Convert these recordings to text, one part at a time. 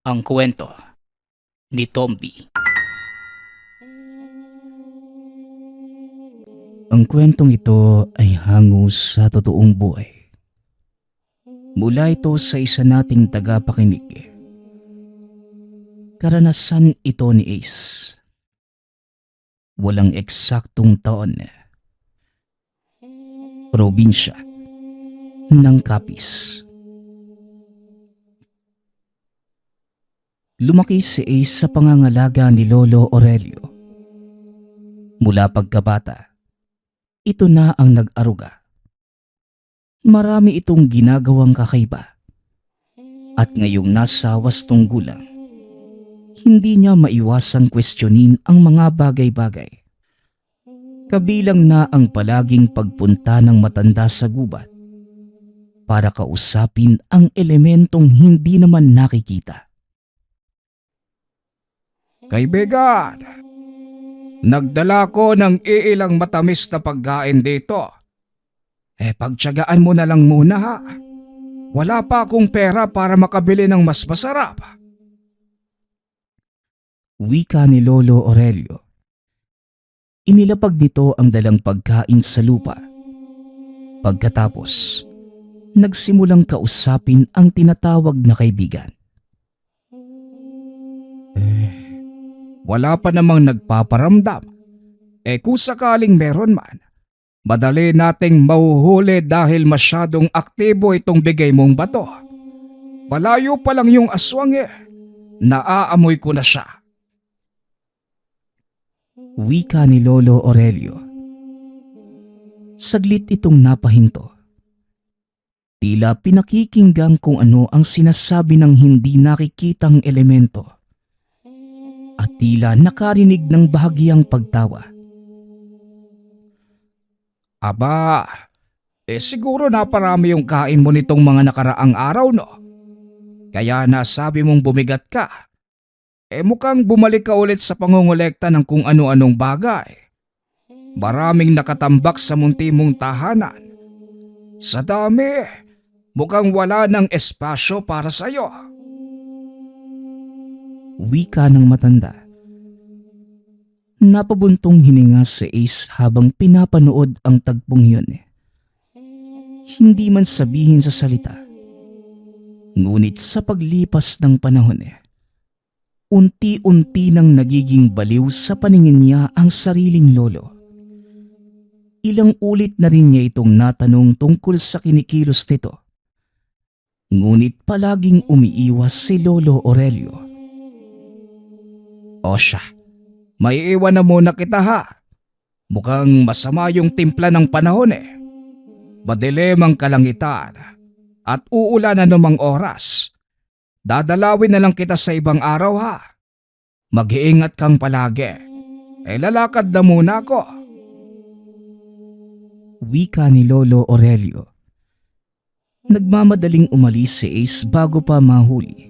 Ang kwento ni Tomby. Ang kwentong ito ay hango sa totoong buhay. Mula ito sa isa nating tagapakinig. Karanasan ito ni Ace. Walang eksaktong taon. Probinsya ng Capiz. Lumaki si Ace sa pangangalaga ni Lolo Aurelio. Mula pagkabata, ito na ang nag-aruga. Marami itong ginagawang kakaiba. At ngayong nasa wastong gulang, hindi niya maiwasang kwestiyonin ang mga bagay-bagay. Kabilang na ang palaging pagpunta ng matanda sa gubat para kausapin ang elementong hindi naman nakikita. Kaibigan, nagdala ko ng iilang matamis na pagkain dito. Pagtiyagaan mo na lang muna ha. Wala pa akong pera para makabili ng mas masarap. Wika ni Lolo Aurelio. Inilapag nito ang dalang pagkain sa lupa. Pagkatapos, nagsimulang kausapin ang tinatawag na kaibigan. Wala pa namang nagpaparamdam. Kung sakaling meron man, madali nating mahuhuli dahil masyadong aktibo itong bigay mong bato. Malayo pa lang yung aswang Naaamoy ko na siya. Wika ni Lolo Aurelio. Saglit itong napahinto. Tila pinakikinggan kung ano ang sinasabi ng hindi nakikitang elemento. At tila nakarinig ng bahagyang pagtawa. Aba, siguro naparami yung kain mo nitong mga nakaraang araw no? Kaya nasabi mong bumigat ka. Mukhang bumalik ka ulit sa pangongolekta ng kung ano-anong bagay. Maraming nakatambak sa munti mong tahanan. Sa dami, mukhang wala ng espasyo para sa'yo. Wika ng matanda. Napabuntong hininga si Ace habang pinapanood ang tagpong yun. Hindi man sabihin sa salita. Ngunit sa paglipas ng panahon, unti-unti nang nagiging baliw sa paningin niya ang sariling lolo. Ilang ulit na rin niya itong natanong tungkol sa kinikilos nito. Ngunit palaging umiiwas si Lolo Aurelio. O siya, may iwan na muna kita ha. Mukhang masama yung timpla ng panahon Madilim ang kalangitan at uulan na namang oras. Dadalawin na lang kita sa ibang araw ha. Mag-iingat kang palagi. Lalakad na muna ako. Wika ni Lolo Aurelio. Nagmamadaling umalis si Ace bago pa mahuli.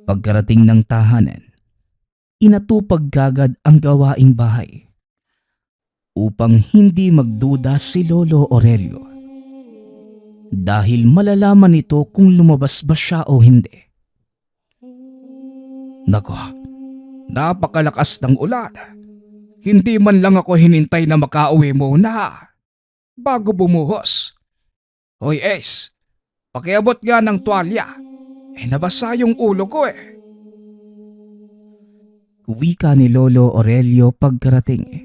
Pagkarating ng tahanan, inatupag kagad ang gawaing bahay upang hindi magduda si Lolo Aurelio. Dahil malalaman nito kung lumabas ba siya o hindi. Nako, napakalakas ng ulan. Hindi man lang ako hinintay na makauwi muna bago bumuhos. Hoy Ace, pakiabot nga ng tuwalya. Nabasa yung ulo ko Wika ni Lolo Aurelio pagkarating.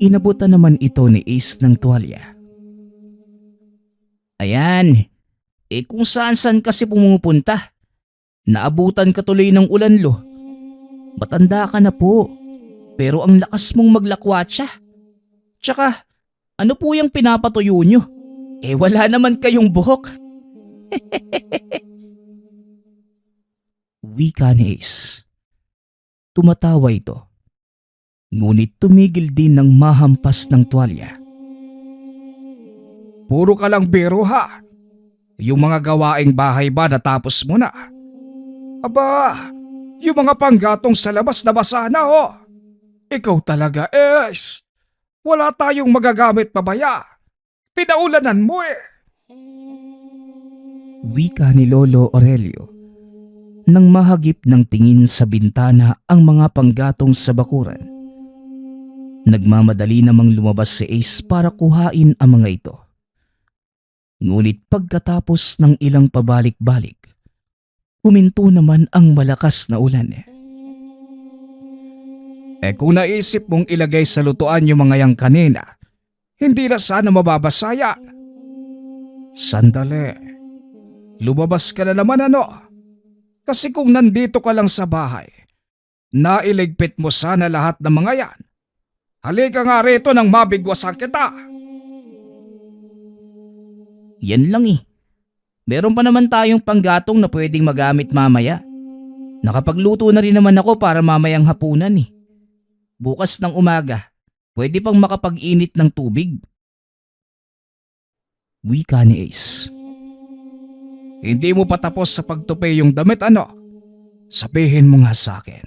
Inabutan naman ito ni Ace ng tuwalya. Ayan, kung saan-saan kasi pumupunta. Naabutan ka tuloy ng ulan lo. Matanda ka na po, pero ang lakas mong maglakwatsa. Tsaka, ano po yung pinapatuyo nyo? Wala naman kayong buhok. Wika ni Ace. Tumatawa ito. Ngunit tumigil din ng mahampas ng tuwalya. Puro ka lang biro ha. Yung mga gawaing bahay ba natapos mo na? Aba, yung mga panggatong sa labas na basa na Ikaw talaga Ace. Wala tayong magagamit pabaya. Pinaulanan mo Wika ni Lolo Aurelio. Nang mahagip ng tingin sa bintana ang mga panggatong sa bakuran, nagmamadali namang lumabas si Ace para kuhain ang mga ito. Ngunit pagkatapos ng ilang pabalik-balik, huminto naman ang malakas na ulan. Kung naisip mong ilagay sa lutuan yung mga yang kanina, hindi na sana mababasaya. Sandali. Lumabas ka na naman ano? Kasi kung nandito ka lang sa bahay, nailigpit mo sana lahat ng mga yan. Halika nga rito nang mabigwasan kita. Yan lang eh. Meron pa naman tayong panggatong na pwedeng magamit mamaya. Nakapagluto na rin naman ako para mamayang hapunan eh. Bukas ng umaga, pwede pang makapag-init ng tubig. Wika ni Ace. Hindi mo pa tapos sa pagtupi yung damit ano? Sabihin mo nga sa akin.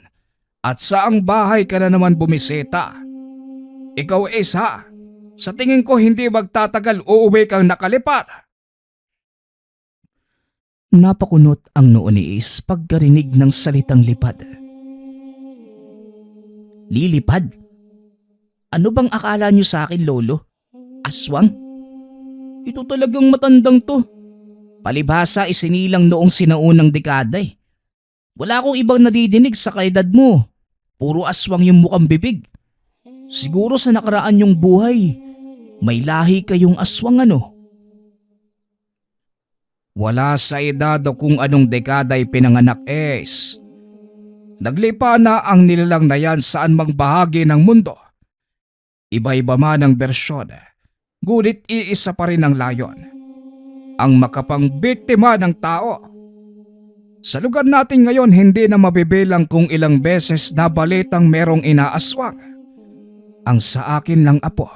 At saang bahay ka na naman bumisita? Ikaw Ace ha? Sa tingin ko hindi magtatagal uuwi kang nakalipad. Napakunot ang noo ni Ace pagkarinig ng salitang lipad. Lilipad? Ano bang akala niyo sa akin, Lolo? Aswang? Ito talagang matandang to. Palibhasa isinilang noong sinaunang dekada eh. Wala akong ibang nadidinig sa kaedad mo. Puro aswang yung mukhang bibig. Siguro sa nakaraan yung buhay, may lahi kayong aswang ano? Wala sa edad o kung anong dekada ay pinanganak Ace. Naglipa na ang nilalang na yan saan mang bahagi ng mundo. Iba-iba man ang bersyon, ngunit iisa pa rin ang layon. Ang makapangbiktima ng tao. Sa lugar natin ngayon hindi na mabibilang kung ilang beses na balitang merong inaaswang. Ang sa akin lang apo,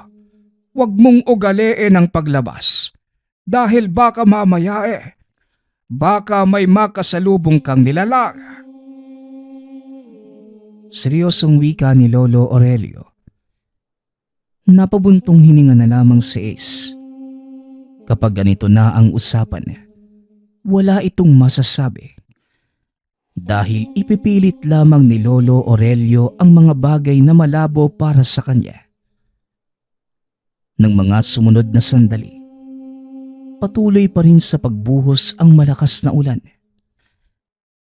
huwag mong ugaliin ang paglabas dahil baka mamaya baka may makasalubong kang nilalang. Seryosong wika ni Lolo Aurelio. Napabuntong hininga na lamang si Ace. Kapag ganito na ang usapan, wala itong masasabi. Dahil ipipilit lamang ni Lolo Aurelio ang mga bagay na malabo para sa kanya. Nang mga sumunod na sandali, patuloy pa rin sa pagbuhos ang malakas na ulan.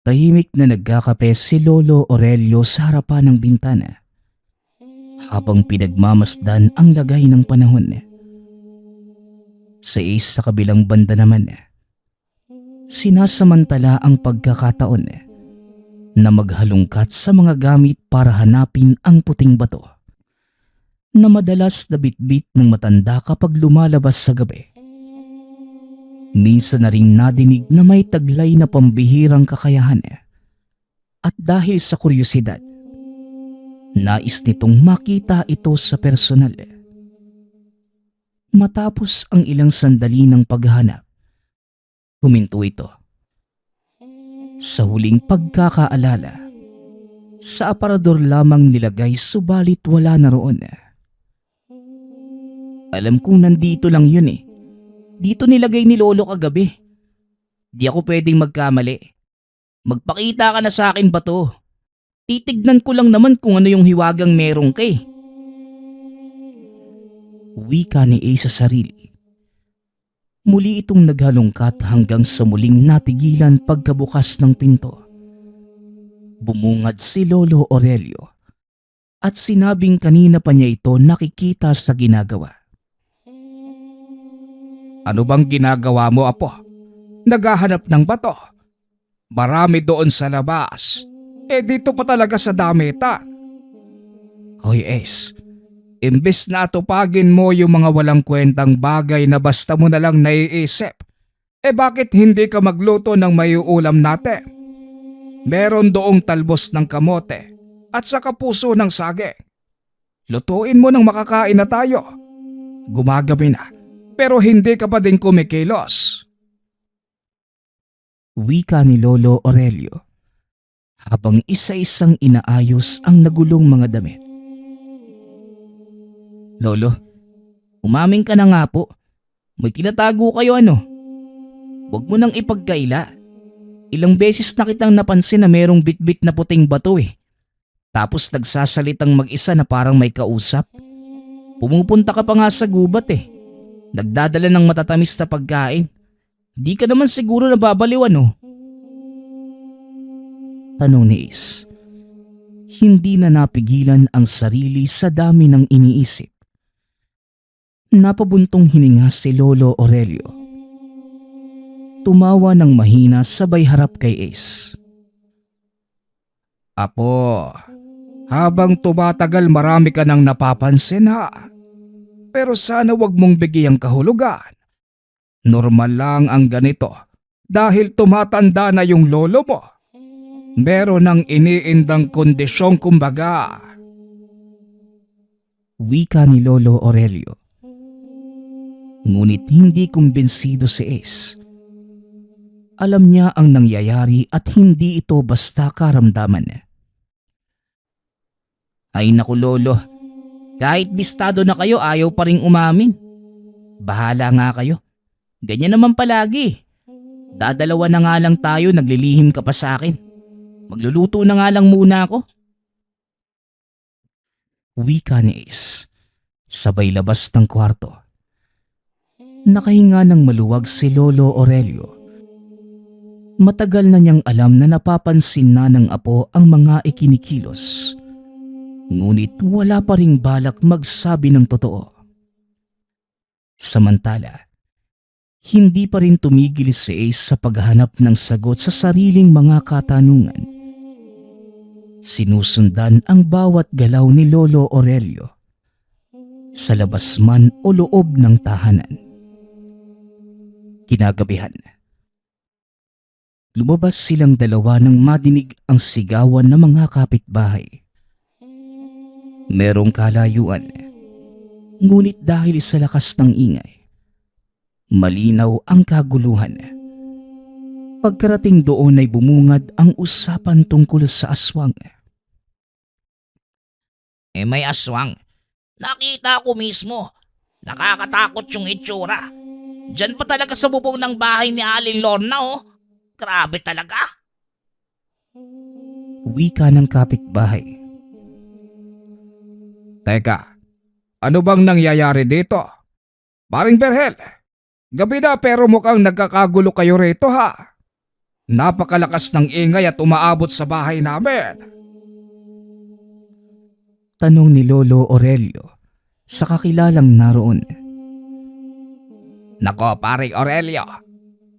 Tahimik na nagkakape si Lolo Aurelio sa harapan ng bintana habang pinagmamasdan ang lagay ng panahon. Sa Ace sa kabilang banda naman, sinasamantala ang pagkakataon na maghalungkat sa mga gamit para hanapin ang puting bato na madalas na bitbit ng matanda kapag lumalabas sa gabi. Minsan na rin nadinig na may taglay na pambihirang kakayahan at dahil sa kuryosidad, nais nitong makita ito sa personal. Matapos ang ilang sandali ng paghahanap, huminto ito. Sa huling pagkakaalala, sa aparador lamang nilagay subalit wala na roon. Alam kong nandito lang yun eh. Dito nilagay ni Lolo kagabi. Di ako pwedeng magkamali. Magpakita ka na sa akin ba to? Titignan ko lang naman kung ano yung hiwagang merong kay. Wika ni Ace sa sarili. Muli itong naghalungkat hanggang sa muling natigilan pagkabukas ng pinto. Bumungad si Lolo Aurelio at sinabing kanina pa niya ito nakikita sa ginagawa. Ano bang ginagawa mo apo? Naghahanap ng bato. Marami doon sa labas. Dito pa talaga sa damitan. Hoy Ace, Imbes na atupagin mo yung mga walang kwentang bagay na basta mo na lang naiisip, bakit hindi ka magluto ng may ulam natin? Meron doong talbos ng kamote at saka puso ng saging. Lutuin mo nang makakain na tayo. Gumagabi na, pero hindi ka pa din kumikilos. Wika ni Lolo Aurelio habang isa-isang inaayos ang nagulong mga damit. Lolo, umamin ka na nga po. May tinatago kayo ano? Huwag mo nang ipagkaila. Ilang beses na kitang napansin na merong bitbit na puting bato eh. Tapos nagsasalitang mag-isa na parang may kausap. Pumupunta ka pa nga sa gubat eh. Nagdadala ng matatamis na pagkain. Di ka naman siguro nababaliw ano? Tanong ni Ace. Hindi na napigilan ang sarili sa dami ng iniisip. Napabuntong hininga si Lolo Aurelio. Tumawa ng mahina sabay harap kay Ace. Apo, habang tumatagal marami ka nang napapansin ha. Pero sana wag mong bigyang kahulugan. Normal lang ang ganito dahil tumatanda na yung lolo mo. Meron ng iniindang kondisyong kumbaga. Wika ni Lolo Aurelio. Ngunit hindi kumbinsido si Ace. Alam niya ang nangyayari at hindi ito basta karamdaman. Ay naku Lolo, kahit bistado na kayo ayaw pa rin umamin. Bahala nga kayo. Ganyan naman palagi. Dadalawa na nga lang tayo, naglilihim ka pa sa akin. Magluluto na nga lang muna ako. Wika ni Ace, sabay labas ng kwarto. Nakahinga ng maluwag si Lolo Aurelio. Matagal na niyang alam na napapansin na ng apo ang mga ikinikilos. Ngunit wala pa ring balak magsabi ng totoo. Samantala, hindi pa rin tumigil si Ace sa paghahanap ng sagot sa sariling mga katanungan. Sinusundan ang bawat galaw ni Lolo Aurelio sa labas man o loob ng tahanan. Kinagabihan, lumabas silang dalawa nang madinig ang sigawan ng mga kapitbahay. Merong kalayuan, ngunit dahil sa lakas ng ingay, malinaw ang kaguluhan. Pagkarating doon ay bumungad ang usapan tungkol sa aswang. May aswang. Nakita ko mismo. Nakakatakot yung itsura. Diyan pa talaga sa bubong ng bahay ni Aling Lorna oh. Grabe talaga. Wika ng kapitbahay. Teka, ano bang nangyayari dito? Paring Berhel, gabi na pero mukhang nagkakagulo kayo rito ha. Napakalakas ng ingay at umaabot sa bahay namin. Tanong ni Lolo Aurelio sa kakilalang naroon. Nako paring Aurelio,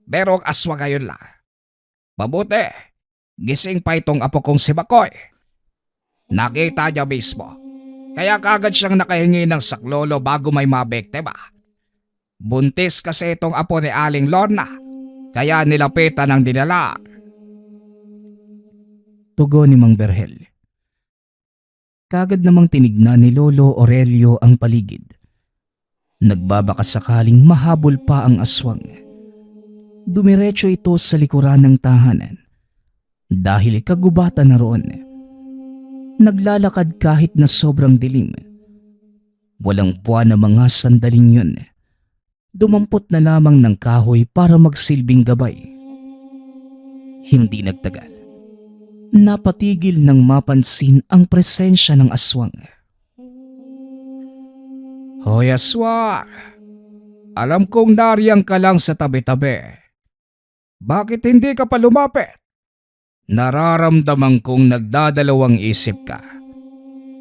merong aswang ngayon lang. Mabuti, gising pa itong apo kong si Makoy. Nakita niya mismo, kaya kagad siyang nakahingi ng saklolo bago may mabiktima. Buntis kasi itong apo ni Aling Lorna, kaya nilapitan ng dinala. Tugon ni Mang Berhel. Kagad namang tinignan ni Lolo Aurelio ang paligid. Nagbabaka sakaling mahabol pa ang aswang. Dumiretso ito sa likuran ng tahanan. Dahil kagubatan na roon. Naglalakad kahit na sobrang dilim. Walang buwan na mga sandaling yun. Dumampot na lamang ng kahoy para magsilbing gabay. Hindi nagtagal. Napatigil nang mapansin ang presensya ng aswang. Hoy aswang, alam kong nariyang ka lang sa tabi-tabi. Bakit hindi ka pa lumapit? Nararamdaman kong nagdadalawang isip ka.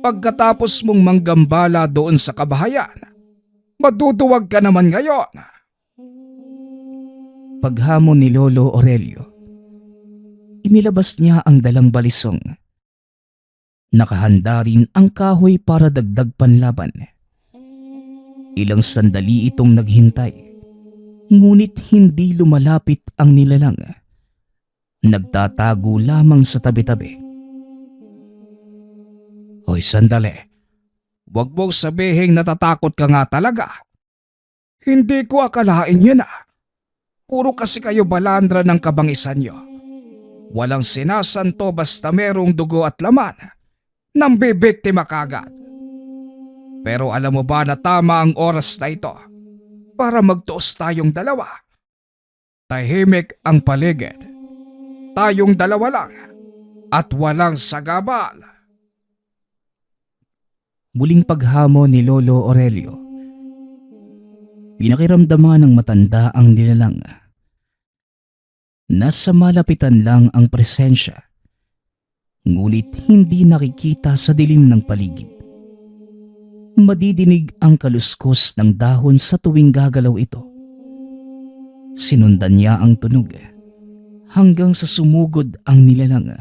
Pagkatapos mong manggambala doon sa kabahayan, maduduwag ka naman ngayon. Paghamon ni Lolo Aurelio, inilabas niya ang dalang balisong. Nakahanda rin ang kahoy para dagdag panlaban. Ilang sandali itong naghintay, ngunit hindi lumalapit ang nilalang. Nagtatago lamang sa tabi-tabi. Hoy sandali, wag mong sabihing natatakot ka nga talaga. Hindi ko akalain yun ah. Puro kasi kayo balandra ng kabangisan nyo. Walang sinasanto basta merong dugo at laman. Nambibiktima kagad. Pero alam mo ba na tama ang oras na ito para magtuos tayong dalawa? Tahimik ang paligid. Tayong dalawa lang at walang sagabal. Muling paghamon ni Lolo Aurelio. Pinakiramdaman ng matanda ang nilalang. Nasa malapitan lang ang presensya, ngunit hindi nakikita sa dilim ng paligid. Madidinig ang kaluskos ng dahon sa tuwing gagalaw ito. Sinundan niya ang tunog hanggang sa sumugod ang nilalang.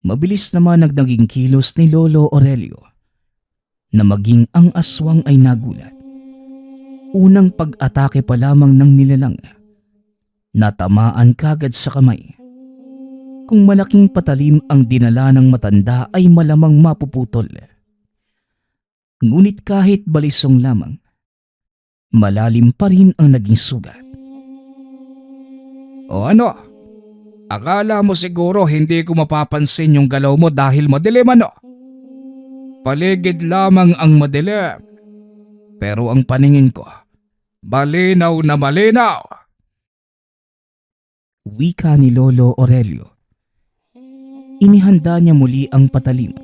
Mabilis naman naging kilos ni Lolo Aurelio na maging ang aswang ay nagulat. Unang pag-atake pa lamang ng nilalang, natamaan kagad sa kamay. Kung malaking patalim ang dinala ng matanda ay malamang mapuputol. Ngunit kahit balisong lamang, malalim pa rin ang naging sugat. O ano? Akala mo siguro hindi ko mapapansin yung galaw mo dahil madilim ano? Paligid lamang ang madilim. Pero ang paningin ko, malinaw na malinaw. Wika ni Lolo Aurelio. Inihanda niya muli ang patalim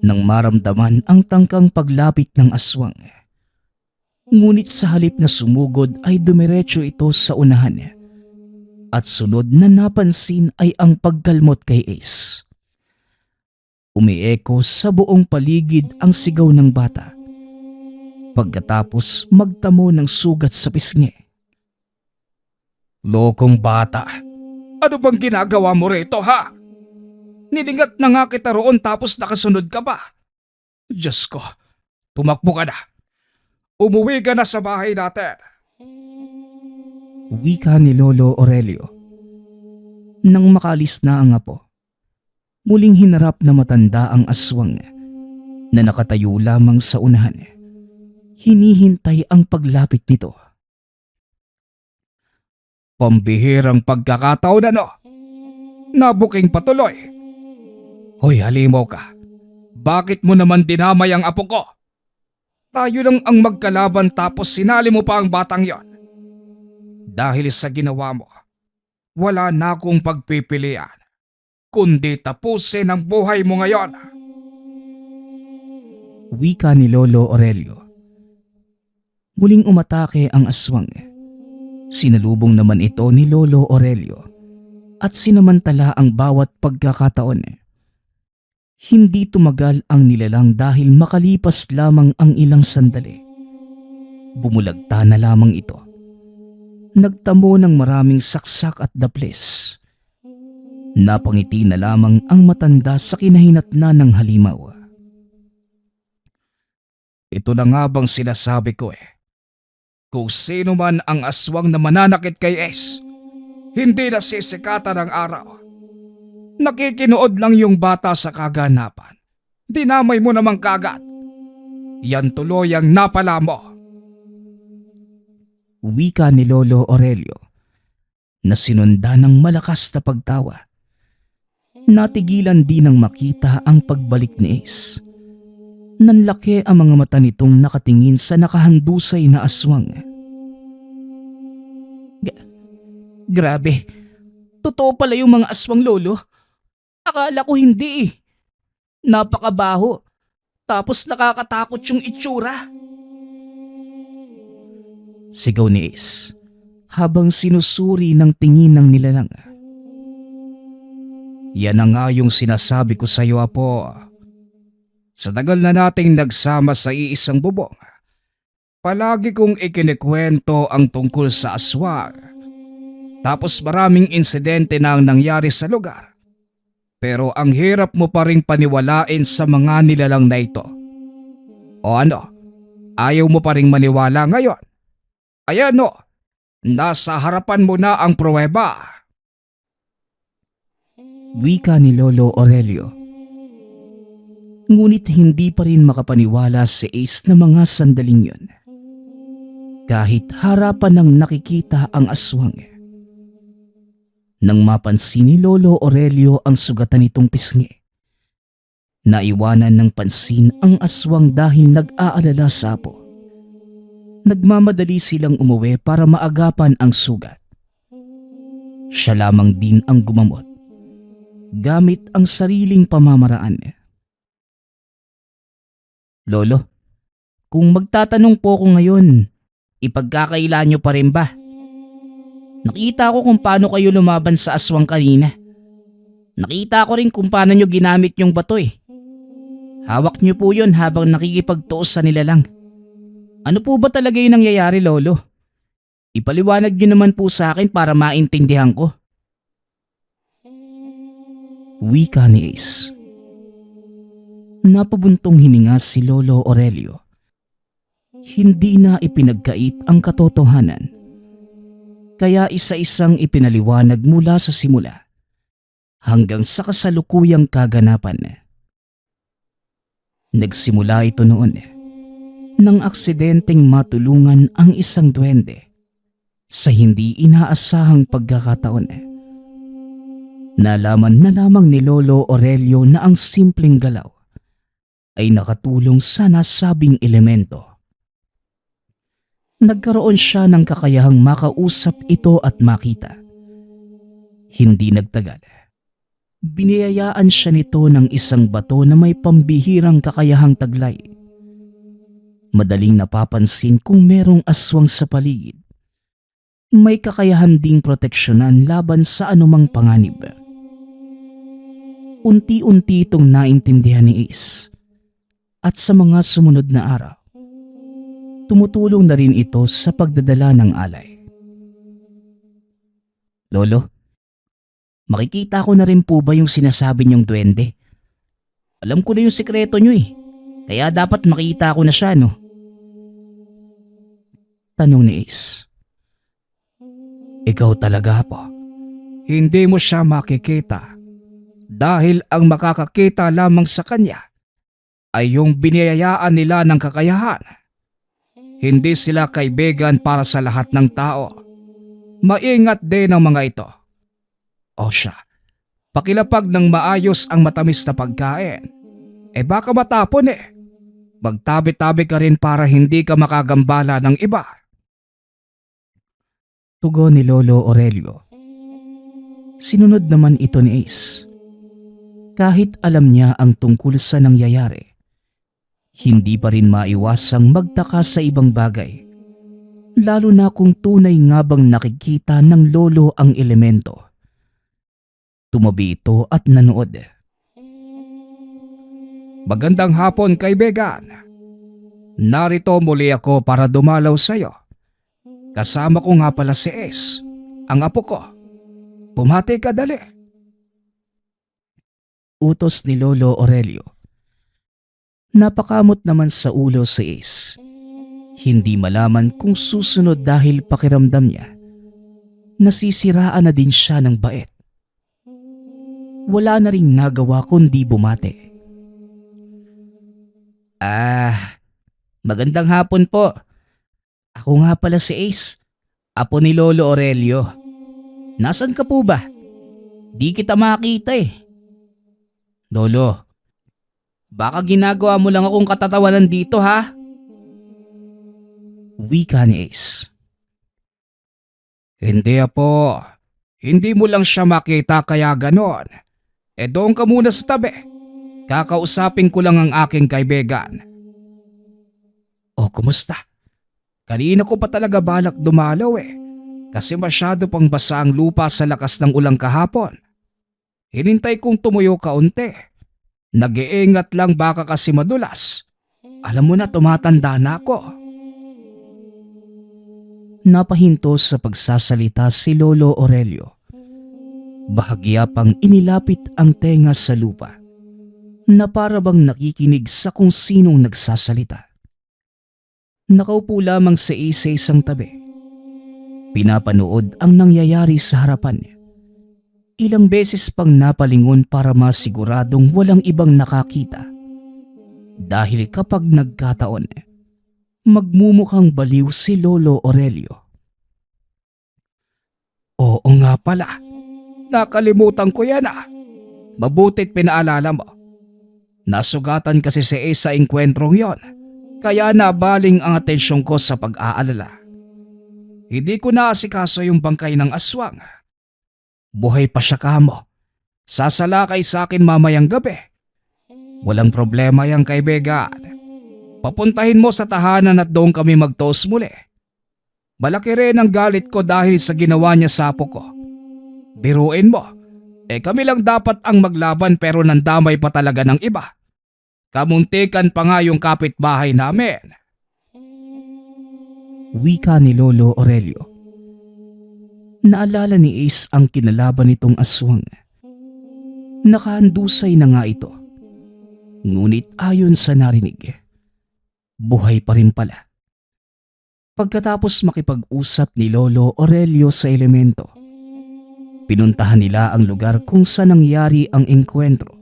nang maramdaman ang tangkang paglapit ng aswang. Ngunit sa halip na sumugod ay dumiretso ito sa unahan. At sunod na napansin ay ang pagkalmot kay Ace. Umieko sa buong paligid ang sigaw ng bata. Pagkatapos magtamo ng sugat sa pisngi. Lokong bata, ano bang ginagawa mo rito ha? Nilingat na nga kita roon tapos nakasunod ka pa. Diyos ko, tumakbo ka na. Umuwi ka na sa bahay natin. Wika ni Lolo Aurelio. Nang makalis na ang apo, muling hinarap na matanda ang aswang na nakatayo lamang sa unahan. Hinihintay ang paglapit nito. Pambihirang pagkakataon ano? Nabuking patuloy. Hoy, halimaw ka. Bakit mo naman dinamay ang apo ko? Tayo lang ang magkalaban tapos sinali mo pa ang batang yon. Dahil sa ginawa mo, wala na akong pagpipilian, kundi tapusin ang buhay mo ngayon. Wika ni Lolo Aurelio. Muling umatake ang aswang. Sinalubong naman ito ni Lolo Aurelio at sinamantala ang bawat pagkakataon. Hindi tumagal ang nilalang dahil makalipas lamang ang ilang sandali. Bumulagta na lamang ito. Nagtamo ng maraming saksak at daples. Napangiti na lamang ang matanda sa kinahinatnan ng halimaw. Ito na nga bang sinasabi ko eh. Kung sino man ang aswang na mananakit kay Ace, hindi na sisikatan ng araw. Nakikinood lang yung bata sa kaganapan. Dinamay mo namang kagat. Yan tuloy ang napala mo. Wika ni Lolo Aurelio na sinundan ng malakas na pagtawa. Natigilan din ng makita ang pagbalik ni Ace. Nanlaki ang mga mata nitong nakatingin sa nakahandusay na aswang. Grabe, totoo pala yung mga aswang, Lolo. Akala ko hindi eh. Napakabaho. Tapos nakakatakot yung itsura. Sigaw ni Ace habang sinusuri ng tingin ng nilalang. Yan na nga yung sinasabi ko sa iyo, Apo. Sa tagal na nating nagsama sa iisang bubong, palagi kong ikinikwento ang tungkol sa aswang. Tapos maraming insidente na ang nangyari sa lugar. Pero ang hirap mo pa ring paniwalain sa mga nilalang na ito. O ano, ayaw mo pa ring maniwala ngayon? Ayan o, nasa harapan mo na ang pruweba. Wika ni Lolo Aurelio. Ngunit hindi pa rin makapaniwala si Ace na mga sandaling yun. Kahit harapan ng nakikita ang aswang. Nang mapansin ni Lolo Aurelio ang sugatan nitong pisngi, naiwanan ng pansin ang aswang dahil nag-aalala sa apo. Nagmamadali silang umuwi para maagapan ang sugat. Siya lamang din ang gumamot gamit ang sariling pamamaraan. Lolo, kung magtatanong po ako ngayon, ipagkakaila niyo pa rin ba? Nakita ko kung paano kayo lumaban sa aswang kanina. Nakita ko rin kung paano niyo ginamit yung bato eh. Hawak niyo po yun habang nakikipagtuos sa nilalang. Ano po ba talaga yung nangyayari, Lolo? Ipaliwanag niyo naman po sa akin para maintindihan ko. Wika ni Ace. Napabuntong hininga si Lolo Aurelio. Hindi na ipinagkait ang katotohanan. Kaya isa-isang ipinaliwanag mula sa simula hanggang sa kasalukuyang kaganapan. Nagsimula ito noon nang aksidenteng matulungan ang isang duwende sa hindi inaasahang pagkakataon. Nalaman na lamang ni Lolo Aurelio na ang simpleng galaw ay nakatulong sa nasabing elemento. Nagkaroon siya ng kakayahang makausap ito at makita. Hindi nagtagal. Biniyayaan siya nito ng isang bato na may pambihirang kakayahang taglay. Madaling napapansin kung merong aswang sa paligid. May kakayahan ding proteksyonan laban sa anumang panganib. Unti-unti itong naintindihan ni Ace. At sa mga sumunod na araw, tumutulong na rin ito sa pagdadala ng alay. Lolo, makikita ko na rin po ba yung sinasabi niyong duwende? Alam ko na yung sikreto niyo eh, kaya dapat makita ko na siya, no? Tanong ni Ace. Ikaw talaga po? Hindi mo siya makikita dahil ang makakakita lamang sa kanya ay yung biniyayaan nila ng kakayahan. Hindi sila kaibigan para sa lahat ng tao. Maingat din ang mga ito. O siya, pakilapag ng maayos ang matamis na pagkain. Baka matapon eh. Magtabi-tabi ka rin para hindi ka makagambala ng iba. Tugon ni Lolo Aurelio. Sinunod naman ito ni Ace. Kahit alam niya ang tungkol sa nangyayari, hindi pa rin maiwasang magtaka sa ibang bagay. Lalo na kung tunay nga bang nakikita ng lolo ang elemento. Tumabi ito at nanood. Magandang hapon, kaibigan. Narito muli ako para dumalaw sa iyo. Kasama ko nga pala si Ace, ang apo ko. Bumati ka dali. Utos ni Lolo Aurelio. Napakamot naman sa ulo si Ace. Hindi malaman kung susunod dahil pakiramdam niya. Nasisiraan na din siya ng bait. Wala na ring nagawa kundi bumate. Magandang hapon po. Ako nga pala si Ace, apo ni Lolo Aurelio. Nasaan ka po ba? Di kita makita eh. Lolo, baka ginagawa mo lang akong katatawanan dito ha? Wika ni Ace. Hindi apo, hindi mo lang siya makita kaya ganon. Doon ka muna sa tabi. Kakausapin ko lang ang aking kaibigan. O, kumusta? Kanina ko pa talaga balak dumalaw kasi masyado pang basa ang lupa sa lakas ng ulang kahapon. Hinintay kong tumuyo kaunti. Nag-iingat lang baka kasi madulas. Alam mo na, tumatanda na ako. Napahinto sa pagsasalita si Lolo Aurelio. Bahagya pang inilapit ang tenga sa lupa na para bang nakikinig sa kung sinong nagsasalita. Nakaupo lamang sa isang tabi. Pinapanood ang nangyayari sa harapan niya. Ilang beses pang napalingon para masiguradong walang ibang nakakita. Dahil kapag nagkataon, magmumukhang baliw si Lolo Aurelio. Oo nga pala, nakalimutan ko yan Mabutit pinaalala mo. Nasugatan kasi si Ace sa engkwentrong yon, kaya nabaling ang atensyon ko sa pag-aalala. Hindi ko naasikaso yung bangkay ng aswang. Buhay pa siya kamo. Sasalakay sa akin mamayang gabi. Walang problema yang kaibigan. Papuntahin mo sa tahanan at doon kami magtoast muli. Malaki rin ang galit ko dahil sa ginawa niya sa apo ko. Biruin mo, kami lang dapat ang maglaban pero nandamay pa talaga ng iba. Kamuntikan pa nga yung kapitbahay namin. Wika ni Lolo Aurelio. Naalala ni Ace ang kinalaban nitong aswang. Nakahandusay na nga ito. Ngunit ayon sa narinig, buhay pa rin pala. Pagkatapos makipag-usap ni Lolo Aurelio sa elemento, pinuntahan nila ang lugar kung saan nangyari ang engkwentro.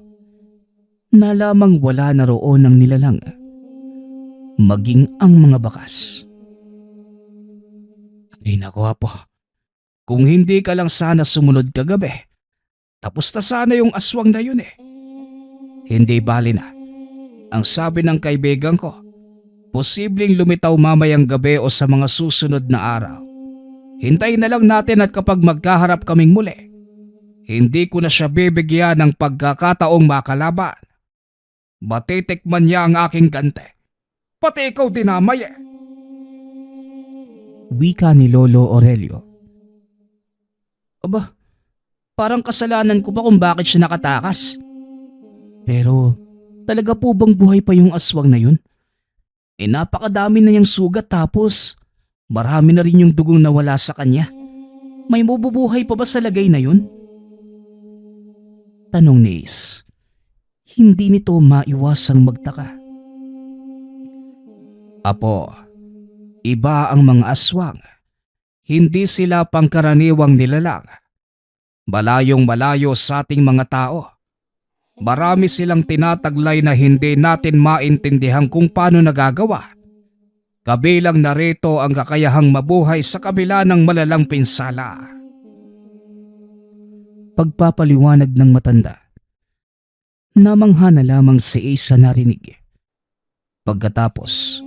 Nalamang wala na roon ng nilalang, maging ang mga bakas. Ay naku apo, kung hindi ka lang sana sumunod kagabi, tapos na sana yung aswang na yun eh. Hindi bali na. Ang sabi ng kaibigan ko, posibleng lumitaw mamayang gabi o sa mga susunod na araw. Hintayin na lang natin at kapag magkaharap kaming muli, hindi ko na siya bibigyan ng pagkakataong makalaban. Matitikman niya ang aking gante. Pati ikaw dinamay eh. Wika ni Lolo Aurelio. Aba, parang kasalanan ko ba kung bakit siya nakatakas? Pero talaga po bang buhay pa yung aswang na yun? Napakadami na niyang sugat tapos marami na rin yung dugong nawala sa kanya. May mabubuhay pa ba sa lagay na yun? Tanong ni Ace. Hindi nito maiwasang magtaka. Apo, iba ang mga aswang. Hindi sila pangkaraniwang nilalang. Malayong malayo sa ating mga tao. Marami silang tinataglay na hindi natin maintindihan kung paano nagagawa. Kabilang narito ang kakayahang mabuhay sa kabila ng malalang pinsala. Pagpapaliwanag ng matanda. Namangha na lamang si Ace sa narinig. Pagkatapos,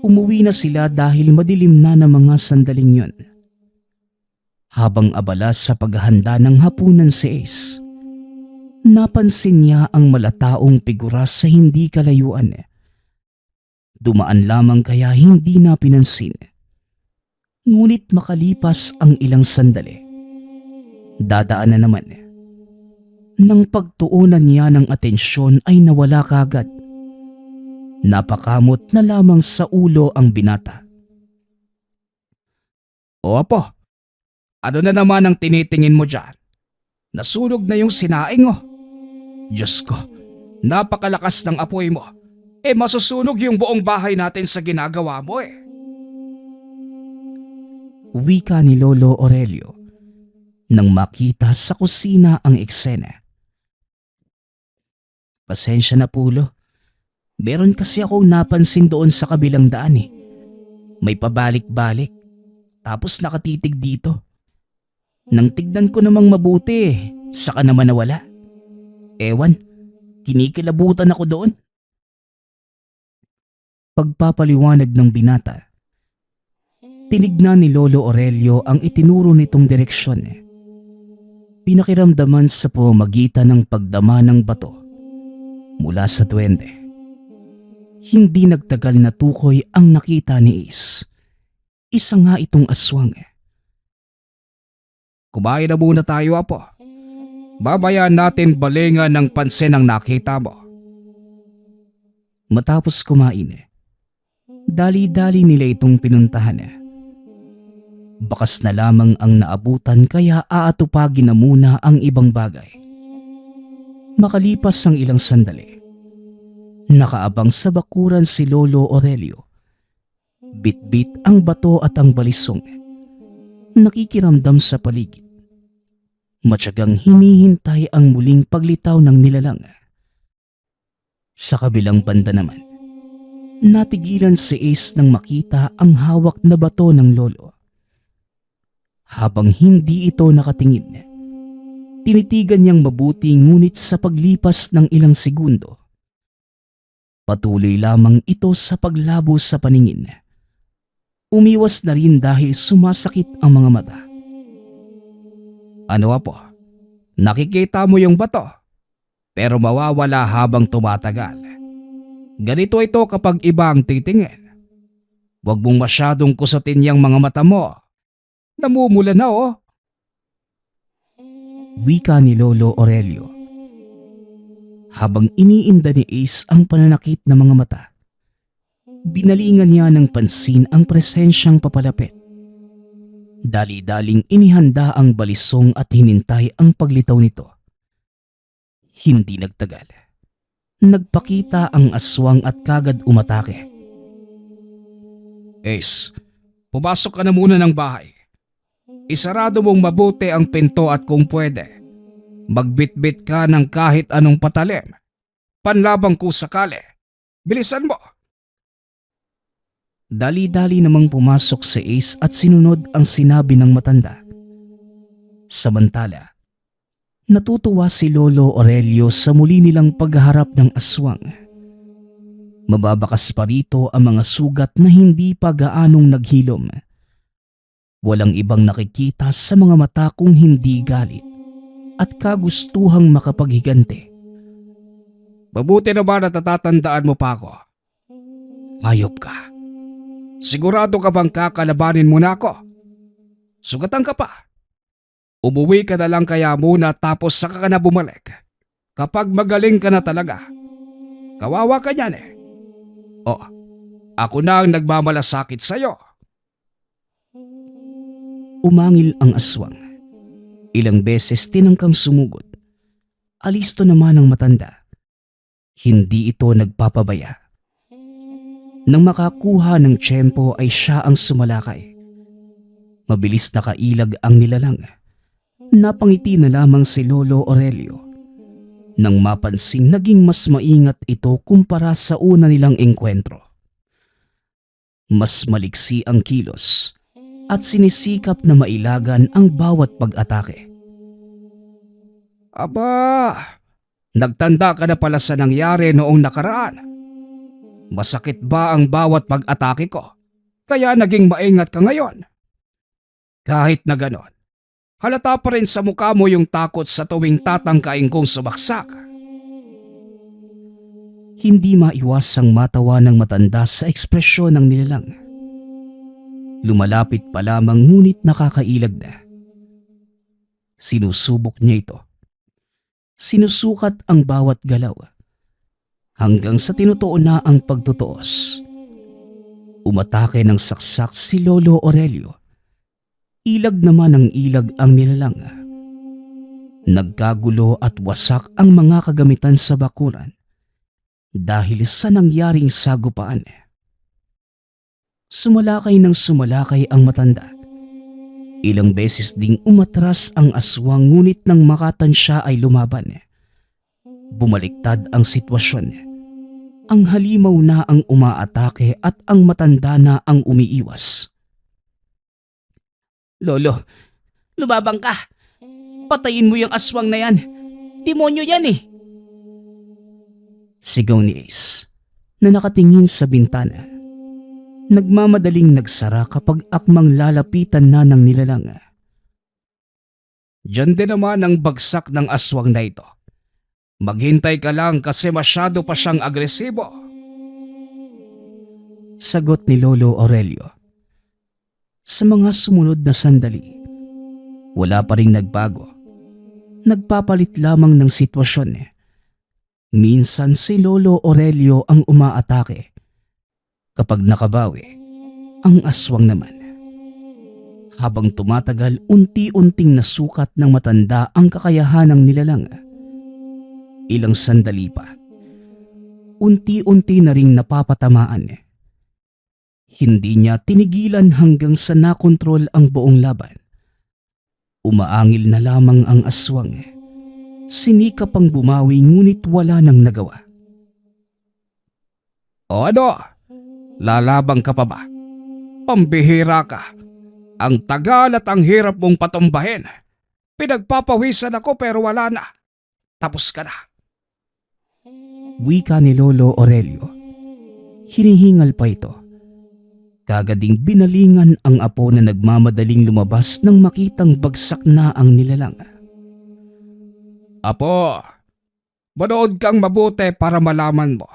umuwi na sila dahil madilim na ng mga sandaling yun. Habang abala sa paghahanda ng hapunan si Ace, napansin niya ang malataong figura sa hindi kalayuan. Dumaan lamang kaya hindi na pinansin. Ngunit makalipas ang ilang sandali, dadaan na naman. Nang pagtuunan niya ng atensyon ay nawala kagad. Napakamot na lamang sa ulo ang binata. O apo, ano na naman ang tinitingin mo dyan? Nasunog na yung sinaing oh. Diyos ko, napakalakas ng apoy mo. Masusunog yung buong bahay natin sa ginagawa mo eh. Wika ni Lolo Aurelio nang makita sa kusina ang eksena. Pasensya na Pulo. Meron kasi akong napansin doon sa kabilang daan eh. May pabalik-balik. Tapos nakatitig dito. Nang tignan ko namang mabuti eh, saka naman nawala. Ewan, kinikilabutan ako doon. Pagpapaliwanag ng binata, tinignan ni Lolo Aurelio ang itinuro nitong direksyon. Pinakiramdaman sa pamamagitan ng pagdama ng bato mula sa duwende. Hindi nagtagal na tukoy ang nakita ni Ace. Isa nga itong aswang. Kumain na muna tayo apo. Babayan natin balingan ng pansin ang nakita mo. Matapos kumain, dali-dali nila itong pinuntahan. Bakas na lamang ang naabutan kaya aatupagin na muna ang ibang bagay. Makalipas ang ilang sandali, nakaabang sa bakuran si Lolo Aurelio. Bit-bit ang bato at ang balisong. Nakikiramdam sa paligid. Matyagang hinihintay ang muling paglitaw ng nilalang. Sa kabilang banda naman, natigilan si Ace nang makita ang hawak na bato ng lolo. Habang hindi ito nakatingin, tinitigan niyang mabuti ngunit sa paglipas ng ilang segundo, patuloy lamang ito sa paglabo sa paningin. Umiwas na rin dahil sumasakit ang mga mata. Ano apo? Nakikita mo yung bato, pero mawawala habang tumatagal. Ganito ito kapag iba ang titingin. Huwag mong masyadong kusutin yung mga mata mo. Namumula na oh. Wika ni Lolo Aurelio. Habang iniinda ni Ace ang pananakit ng mga mata, binalingan niya ng pansin ang presensyang papalapit. Dali-daling inihanda ang balisong at hinintay ang paglitaw nito. Hindi nagtagal. Nagpakita ang aswang at kagad umatake. Ace, pumasok ka na muna ng bahay. Isarado mong mabuti ang pinto at kung pwede, magbitbit ka ng kahit anong patalim. Panlabang kung sakali. Bilisan mo! Dali-dali namang pumasok si Ace at sinunod ang sinabi ng matanda. Samantala, natutuwa si Lolo Aurelio sa muli nilang pagharap ng aswang. Mababakas pa rito ang mga sugat na hindi pa gaanong naghilom. Walang ibang nakikita sa mga mata kung hindi galit at kagustuhang makapaghiganti. Mabuti na ba natatandaan mo pa ako? Hayop ka. Sigurado ka bang kakalabanin mo na ako? Sugatan ka pa. Umuwi ka na lang kaya muna tapos saka ka na bumalik. Kapag magaling ka na talaga. Kawawa ka niyan eh. O, ako na ang nagmamalasakit sa'yo. Umangil ang aswang. Ilang beses tinangkang sumugod. Alisto naman ang matanda. Hindi ito nagpapabaya. Nang makakuha ng tiyempo ay siya ang sumalakay. Mabilis na kailag ang nilalang. Napangiti na lamang si Lolo Aurelio. Nang mapansing naging mas maingat ito kumpara sa una nilang engkwentro. Mas maliksi ang kilos at sinisikap na mailagan ang bawat pag-atake. Aba, nagtanda ka na pala sa nangyari noong nakaraan. Masakit ba ang bawat pag-atake ko? Kaya naging maingat ka ngayon. Kahit na ganon, halata pa rin sa mukha mo yung takot sa tuwing tatangkain kong sumaksak. Hindi maiwasang matawa ng matanda sa ekspresyon ng nilalang. Lumalapit pa lamang ngunit nakakailag na. Sinusubok niya ito. Sinusukat ang bawat galaw. Hanggang sa tinutuon na ang pagtutuos. Umatake ng saksak si Lolo Aurelio. Ilag naman ng ilag ang nilalang. Nagkagulo at wasak ang mga kagamitan sa bakuran dahil sa nangyaring sagupaan. Sumalakay ng sumalakay ang matanda. Ilang beses ding umatras ang aswang ngunit nang makatansya ay lumaban. Bumaliktad ang sitwasyon. Ang halimaw na ang umaatake at ang matanda na ang umiiwas. Lolo, lumabang ka. Patayin mo yung aswang na yan. Demonyo yan eh. Sigaw ni Ace na nakatingin sa bintana. Nagmamadaling nagsara kapag akmang lalapitan na ng nilalang. Diyan din naman ang bagsak ng aswang na ito. Maghintay ka lang kasi masyado pa siyang agresibo. Sagot ni Lolo Aurelio. Sa mga sumunod na sandali, wala pa ring nagbago. Nagpapalit lamang ng sitwasyon. Minsan si Lolo Aurelio ang umaatake. Kapag nakabawi, ang aswang naman. Habang tumatagal, unti-unting nasukat ng matanda ang kakayahan ng nilalang. Ilang sandali pa, unti-unti na ring napapatamaan. Hindi niya tinigilan hanggang sa nakontrol ang buong laban. Umaangil na lamang ang aswang. Sinikap ang bumawi ngunit wala nang nagawa. O ano? Lalabang ka pa ba? Pambihira ka. Ang tagal at ang hirap mong patumbahin. Pinagpapawisan ako pero wala na. Tapos ka na. Wika ni Lolo Aurelio. Hinihingal pa ito. Kagading binalingan ang apo na nagmamadaling lumabas nang makitang bagsak na ang nilalang. Apo, manood kang mabuti para malaman mo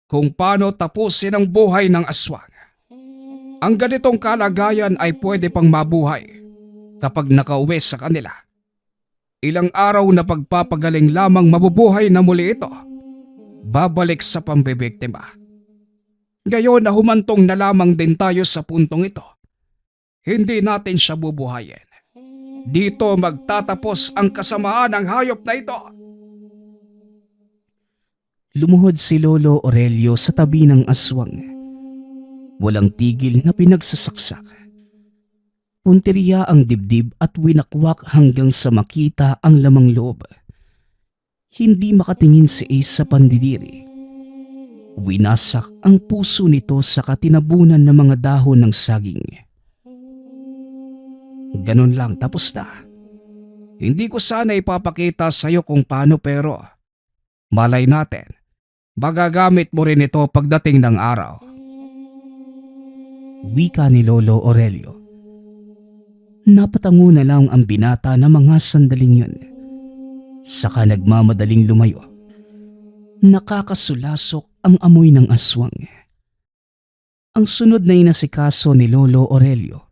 kung paano tapusin ang buhay ng aswang. Ang ganitong kalagayan ay pwede pang mabuhay kapag nakauwi sa kanila. Ilang araw na pagpapagaling lamang mabubuhay na muli ito. Babalik sa pambibiktima. Ngayon na humantong na lamang din tayo sa puntong ito. Hindi natin siya bubuhayin. Dito magtatapos ang kasamaan ng hayop na ito. Lumuhod si Lolo Aurelio sa tabi ng aswang. Walang tigil na pinagsasaksak. Punteriya ang dibdib at winakwak hanggang sa makita ang lamang loob. Hindi makatingin si Ace sa pandidiri. Winasak ang puso nito sa katinabunan ng mga dahon ng saging. Ganun lang, tapos na. Hindi ko sana ipapakita sa iyo kung paano pero malay natin, magagamit mo rin ito pagdating ng araw. Wika ni Lolo Aurelio. Napatango na lang ang binata na mga sandaling yun. Saka nagmamadaling lumayo. Nakakasulasok ang amoy ng aswang. Ang sunod na inasikaso ni Lolo Aurelio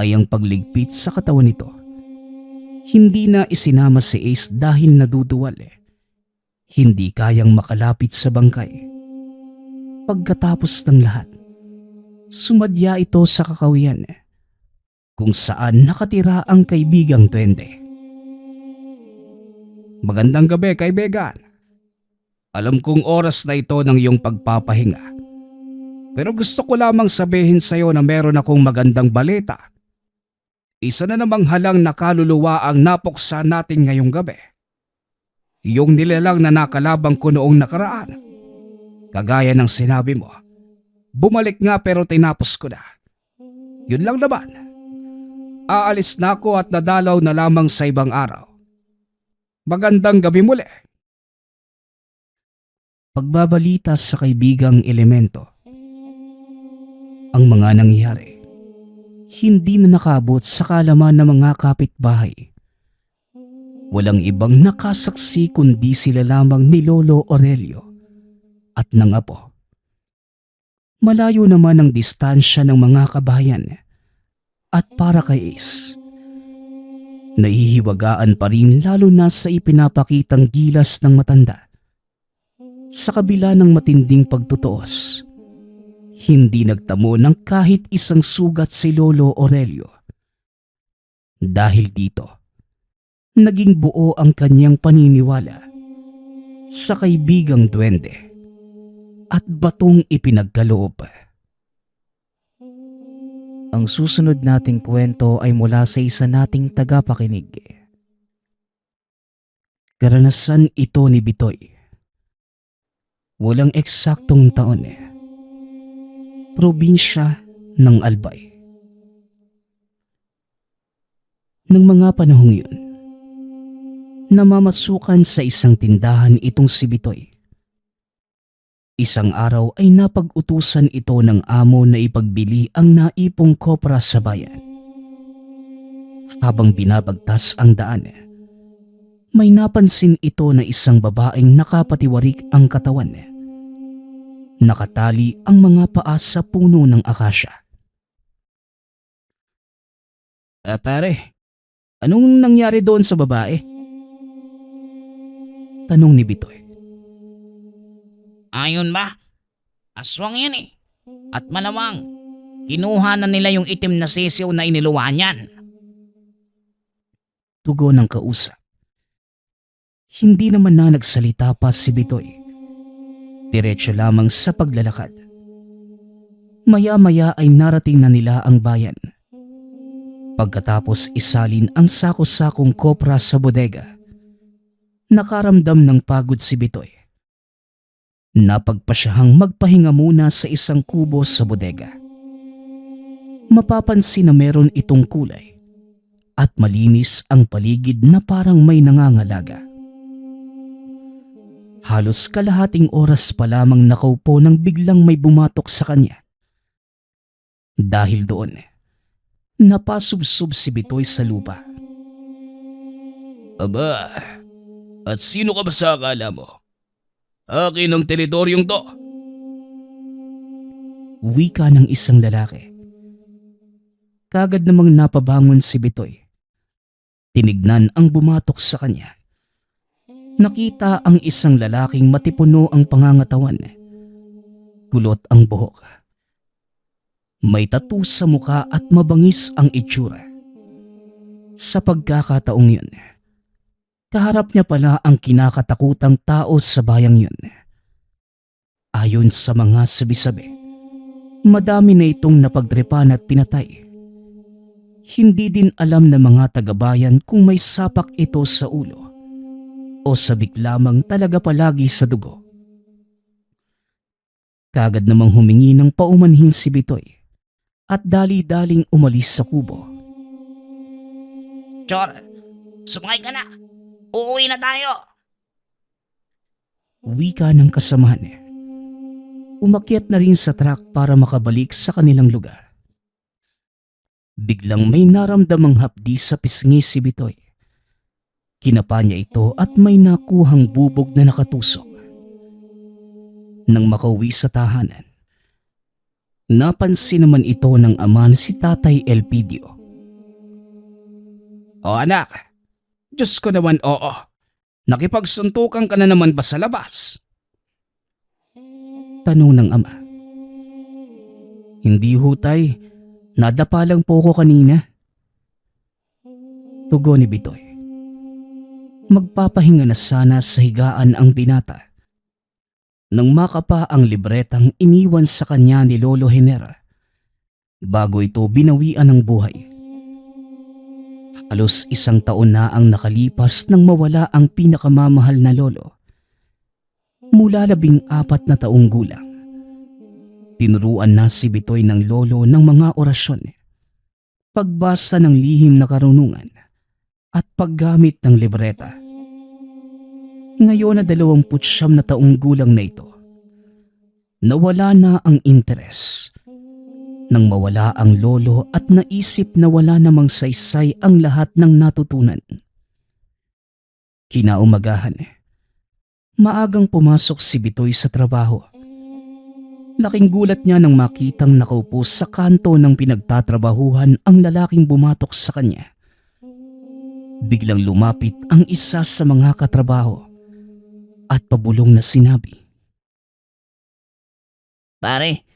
ay ang pagligpit sa katawan nito. Hindi na isinama si Ace dahil naduduwal. Hindi kayang makalapit sa bangkay. Pagkatapos ng lahat, sumadya ito sa kakawian kung saan nakatira ang kaibigang duwende. Magandang gabi, kaibigan. Alam kong oras na ito ng iyong pagpapahinga. Pero gusto ko lamang sabihin sa iyo na meron akong magandang balita. Isa na namang halang na kaluluwa ang napuksa natin ngayong gabi. Yung nilalang na nakalabang ko noong nakaraan. Kagaya ng sinabi mo, bumalik nga pero tinapos ko na. Yun lang naman. Aalis na ako at dadalaw na lamang sa ibang araw. Magandang gabi muli. Pagbabalita sa kaibigang elemento. Ang mga nangyari, hindi na nakabot sa kaalaman ng mga kapitbahay. Walang ibang nakasaksi kundi sila lamang ni Lolo Aurelio at ng apo. Malayo naman ang distansya ng mga kabayan at para kay Ace, nahihiwagaan pa rin lalo na sa ipinapakitang gilas ng matanda. Sa kabila ng matinding pagtutuos, hindi nagtamo ng kahit isang sugat si Lolo Aurelio. Dahil dito, naging buo ang kanyang paniniwala sa kaibigang duwende at batong ipinagkaloob. Ang susunod nating kwento ay mula sa isa nating tagapakinig. Karanasan ito ni Bitoy. Walang eksaktong taon. Probinsya ng Albay. Nang mga panahong yun, namamasukan sa isang tindahan itong si Bitoy. Isang araw ay napag-utusan ito ng amo na ipagbili ang naipong kopra sa bayan. Habang binabagtas ang daan, may napansin ito na isang babaeng nakapatiwarik ang katawan. Nakatali ang mga paa sa puno ng akasya. Pare, anong nangyari doon sa babae? Tanong ni Bitoy. Ayon ba? Aswang yan eh. At malamang, kinuha na nila yung itim na sisiw na iniluwa niyan. Tugon ng kausap. Hindi naman na nagsalita pa si Bitoy. Diretso lamang sa paglalakad. Maya-maya ay narating na nila ang bayan. Pagkatapos isalin ang sako-sakong kopra sa bodega, nakaramdam ng pagod si Bitoy. Napagpasyahang magpahinga muna sa isang kubo sa bodega. Mapapansin na meron itong kulay at malinis ang paligid na parang may nangangalaga. Halos kalahating oras pa lamang nakaupo nang biglang may bumatok sa kanya. Dahil doon, napasubsob si Bitoy sa lupa. Aba, at sino ka ba sa akala mo? Akin ang teritoryong to. Wika ng isang lalaki. Kagad namang napabangon si Bitoy. Tinignan ang bumatok sa kanya. Nakita ang isang lalaking matipuno ang pangangatawan. Kulot ang buhok. May tattoo sa muka at mabangis ang itsura. Sa pagkakataong yun, kaharap niya pala ang kinakatakutang tao sa bayang yun. Ayon sa mga sabi-sabi, madami na itong napagtripan at pinatay. Hindi din alam ng mga tagabayan kung may sapak ito sa ulo o sabik lamang talaga palagi sa dugo. Kagad namang humingi ng paumanhin si Bitoy at dali-daling umalis sa kubo. Chor, sumakay ka na. Uuwi na tayo. Wika ng kasamahan. Umakyat na rin sa truck para makabalik sa kanilang lugar. Biglang may naramdamang hapdi sa pisngi si Bitoy. Kinapa niya ito at may nakuhang bubog na nakatusok. Nang makauwi sa tahanan, napansin naman ito ng ama na si Tatay Elpidio. O anak, Diyos ko naman oo. Nakipagsuntukan ka na naman ba sa labas? Tanong ng ama. Hindi ho tay, nadapa lang po ko kanina. Tugon ni Bitoy. Magpapahinga na sana sa higaan ang binata. Nang makapa ang libretang iniwan sa kanya ni Lolo Henera, bago ito binawian ng buhay. Halos 1 taon na ang nakalipas nang mawala ang pinakamamahal na lolo. Mula 14 na taong gulang, tinuruan na si Bitoy ng lolo ng mga orasyon, pagbasa ng lihim na karunungan at paggamit ng libreta. Ngayon na 29 na taong gulang na ito, nawala na ang interes. Nang mawala ang lolo at naisip na wala namang saysay ang lahat ng natutunan. Kinaumagahan, maagang pumasok si Bitoy sa trabaho. Laking gulat niya nang makitang nakaupo sa kanto ng pinagtatrabahuhan ang lalaking bumatok sa kanya. Biglang lumapit ang isa sa mga katrabaho at pabulong na sinabi, Pare,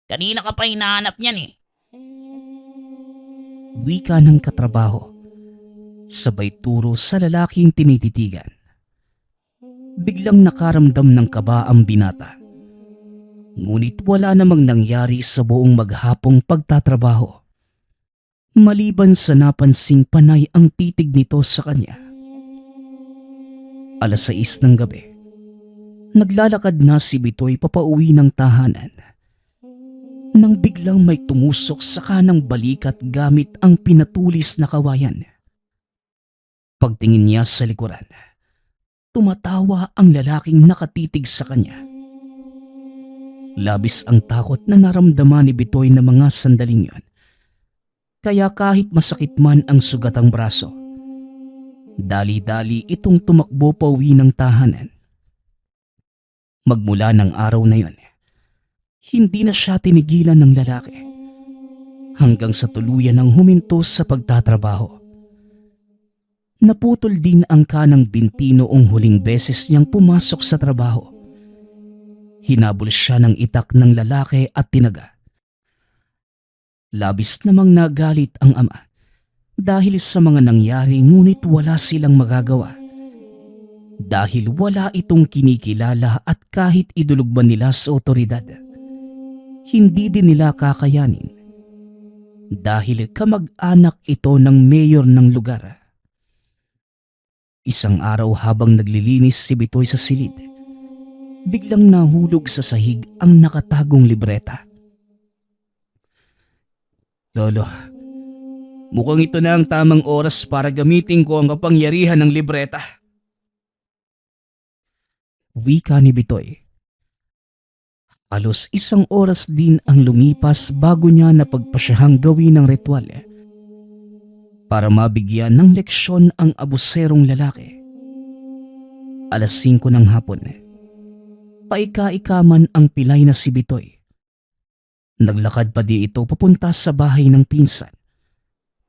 kanina ka pa hinahanap niyan eh. Wika ng katrabaho, sabay turo sa lalaking tinititigan. Biglang nakaramdam ng kaba ang binata. Ngunit wala namang nangyari sa buong maghapong pagtatrabaho. Maliban sa napansing panay ang titig nito sa kanya. 6:00 ng gabi, naglalakad na si Bitoy papauwi ng tahanan. Nang biglang may tumusok sa kanang balikat gamit ang pinatulis na kawayan. Pagtingin niya sa likuran, tumatawa ang lalaking nakatitig sa kanya. Labis ang takot na naramdaman ni Bitoy na mga sandaling yon. Kaya kahit masakit man ang sugatang braso, dali-dali itong tumakbo pauwi ng tahanan. Magmula ng araw na yon, hindi na siya tinigilan ng lalaki hanggang sa tuluyan ng huminto sa pagtatrabaho. Naputol din ang kanang binti noong huling beses niyang pumasok sa trabaho. Hinabol siya ng itak ng lalaki at tinaga. Labis namang nagalit ang ama dahil sa mga nangyari ngunit wala silang magagawa. Dahil wala itong kinikilala at kahit idulog man nila sa otoridad, hindi din nila kakayanin dahil kamag-anak ito ng mayor ng lugar. Isang araw habang naglilinis si Bitoy sa silid, biglang nahulog sa sahig ang nakatagong libreta. Lolo, mukhang ito na ang tamang oras para gamitin ko ang kapangyarihan ng libreta. Wika ni Bitoy. Halos 1 oras din ang lumipas bago niya napagpasyahang gawin ng ritual para mabigyan ng leksyon ang abuserong lalaki. 5:00 ng hapon, paika-ikaman ang pilay na si Bitoy. Naglakad pa di ito papunta sa bahay ng pinsan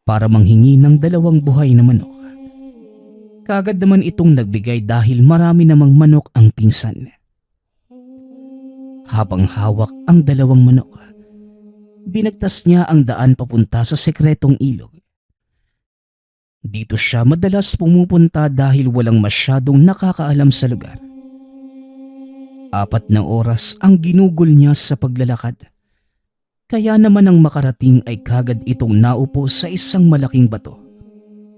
para manghingi ng 2 buhay na manok. Kagad naman itong nagbigay dahil marami namang manok ang pinsan. Habang hawak ang 2 manok, binagtas niya ang daan papunta sa sekretong ilog. Dito siya madalas pumupunta dahil walang masyadong nakakaalam sa lugar. 4 na oras ang ginugol niya sa paglalakad. Kaya naman ang makarating ay kagad itong naupo sa isang malaking bato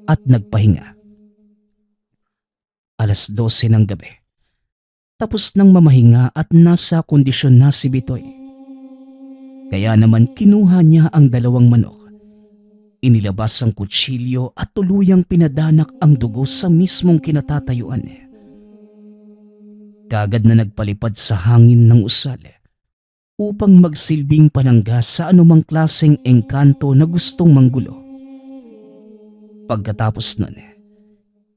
at nagpahinga. 12:00 ng gabi. Tapos nang mamahinga at nasa kondisyon na si Bitoy. Kaya naman kinuha niya ang 2 manok. Inilabas ang kutsilyo at tuluyang pinadanak ang dugo sa mismong kinatatayuan. Kagad na nagpalipad sa hangin ng usal upang magsilbing panangga sa anumang klaseng engkanto na gustong manggulo. Pagkatapos nun,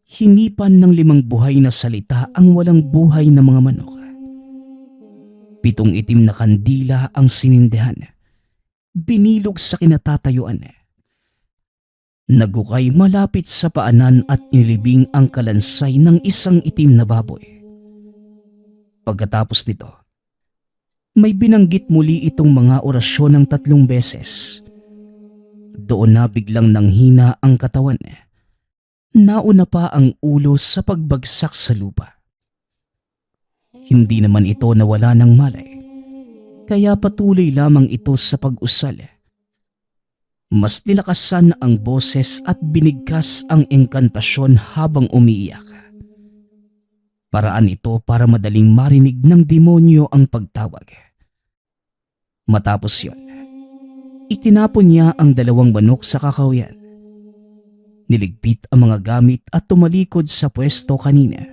hinipan ng 5 buhay na salita ang walang buhay na mga manok. 7 itim na kandila ang sinindihan, binilog sa kinatatayuan. Nagukay malapit sa paanan at inilibing ang kalansay ng isang itim na baboy. Pagkatapos nito, may binanggit muli itong mga orasyon ng 3 beses. Doon na biglang nanghina ang katawan. Nauna pa ang ulo sa pagbagsak sa lupa. Hindi naman ito nawala ng malay, kaya patuloy lamang ito sa pag-usal. Mas nilakasan ang boses at binigkas ang engkantasyon habang umiiyak. Paraan ito para madaling marinig ng demonyo ang pagtawag. Matapos yon, itinapon niya ang 2 manok sa kakahuyan. Niligpit ang mga gamit at tumalikod sa pwesto kanina.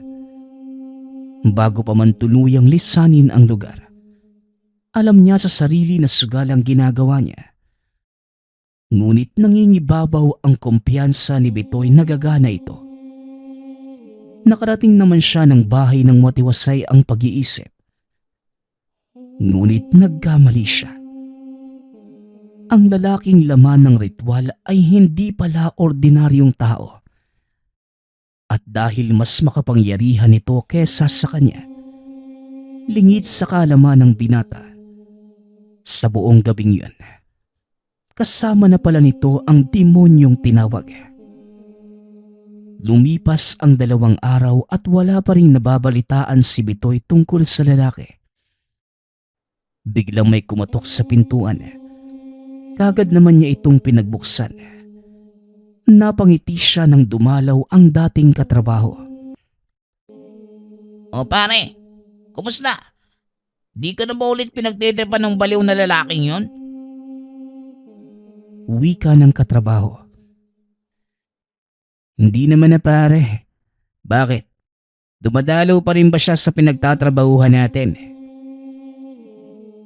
Bago pa man tuluyang lisanin ang lugar, alam niya sa sarili na sugal ang ginagawa niya. Ngunit nangingibabaw ang kumpiyansa ni Bitoy na gagana ito. Nakarating naman siya ng bahay ng matiwasay ang pag-iisip. Ngunit nagkamali siya. Ang lalaking laman ng ritual ay hindi pala ordinaryong tao. At dahil mas makapangyarihan ito kesa sa kanya, lingid sa kaalaman ng binata. Sa buong gabing yun, kasama na pala nito ang demonyong tinawag. Lumipas ang 2 araw at wala pa rin nababalitaan si Bitoy tungkol sa lalaki. Biglang may kumatok sa pintuan. Kagad naman niya itong pinagbuksan. Napangiti siya nang dumalaw ang dating katrabaho. O pare, kumusta? Di ka na ba ulit pinagtitrepan ng baliw na lalaking yon? Wika ng katrabaho. Hindi naman na pare. Bakit? Dumadalaw pa rin ba siya sa pinagtatrabahuhan natin?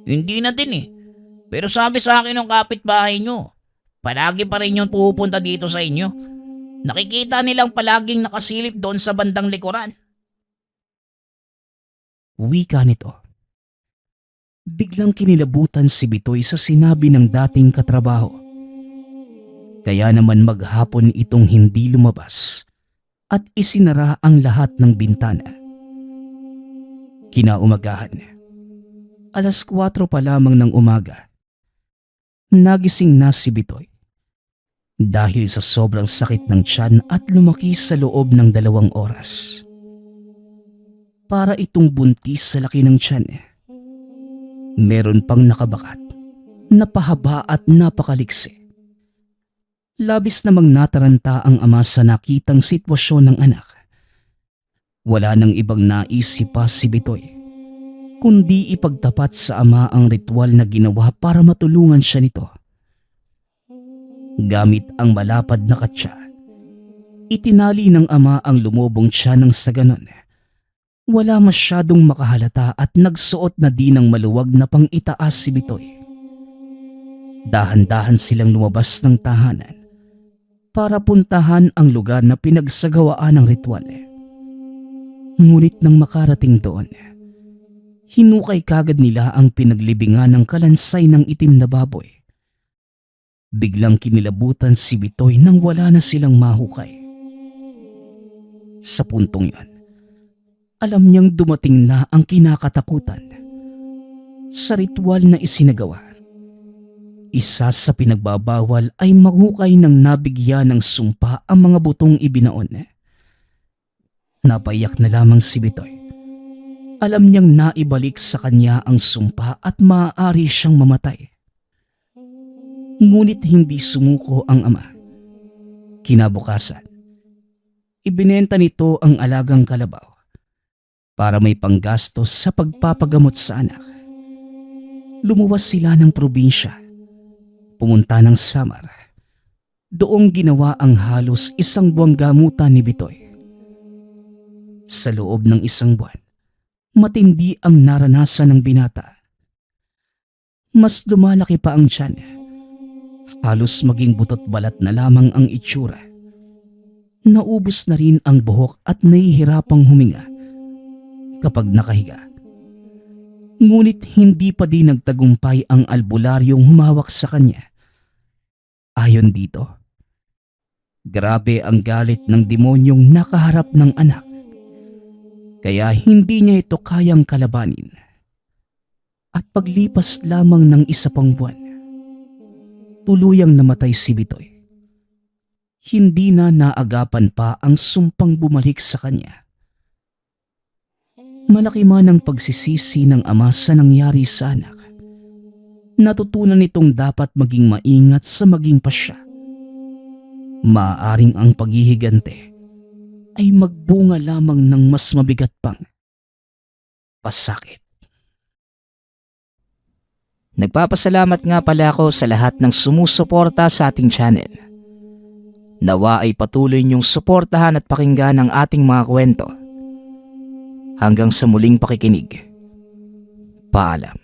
Hindi na din eh. Pero sabi sa akin ng kapitbahay nyo, palagi pa rin yung pupunta dito sa inyo. Nakikita nilang palaging nakasilip doon sa bandang likuran. Wika nito. Biglang kinilabutan si Bitoy sa sinabi ng dating katrabaho. Kaya naman maghapon itong hindi lumabas at isinara ang lahat ng bintana. Kinaumagahan, 4:00 pa lamang ng umaga, nagising na si Bitoy dahil sa sobrang sakit ng tiyan at lumaki sa loob ng 2 oras. Para itong buntis sa laki ng tiyan. Meron pang nakabakat, napahaba at napakaliksi. Labis namang nataranta ang ama sa nakitang sitwasyon ng anak. Wala nang ibang naisip pa si Bitoy, kundi ipagtapat sa ama ang ritual na ginawa para matulungan siya nito. Gamit ang malapad na katsa, itinali ng ama ang lumubong tiyan ng sa ganon. Wala masyadong makahalata at nagsuot na din ng maluwag na pang-itaas si Bitoy. Dahan-dahan silang lumabas ng tahanan para puntahan ang lugar na pinagsagawaan ng ritual. Ngunit nang makarating doon, hinukay kagad nila ang pinaglibingan ng kalansay ng itim na baboy. Biglang kinilabutan si Bitoy nang wala na silang mahukay. Sa puntong yon, alam niyang dumating na ang kinakatakutan. Sa ritual na isinagawa, isa sa pinagbabawal ay mahukay ng nabigyan ng sumpa ang mga butong ibinaon. Napaiyak na lamang si Bitoy. Alam niyang naibalik sa kanya ang sumpa at maaari siyang mamatay. Ngunit hindi sumuko ang ama. Kinabukasan, ibinenta nito ang alagang kalabaw para may panggastos sa pagpapagamot sa anak. Lumuwas sila ng probinsya, pumunta ng Samar. Doong ginawa ang halos 1 buwang gamutan ni Bitoy. Sa loob ng 1 buwan, matindi ang naranasan ng binata. Mas lumalaki pa ang tiyan. Halos maging butot balat na lamang ang itsura. Naubos na rin ang buhok at nahihirapang huminga kapag nakahiga. Ngunit hindi pa din nagtagumpay ang albularyong humawak sa kanya. Ayon dito, grabe ang galit ng demonyong nakaharap ng anak. Kaya hindi niya ito kayang kalabanin. At paglipas lamang ng 1 pang buwan, tuluyang namatay si Bitoy. Hindi na naagapan pa ang sumpang bumalik sa kanya. Malaki man ang pagsisisi ng ama sa nangyari sa anak. Natutunan nitong dapat maging maingat sa maging pasya. Maaaring ang paghihigante ay magbunga lamang ng mas mabigat pang pasakit. Nagpapasalamat nga pala ako sa lahat ng sumusuporta sa ating channel. Nawa ay patuloy niyong suportahan at pakinggan ang ating mga kwento. Hanggang sa muling pakikinig. Paalam.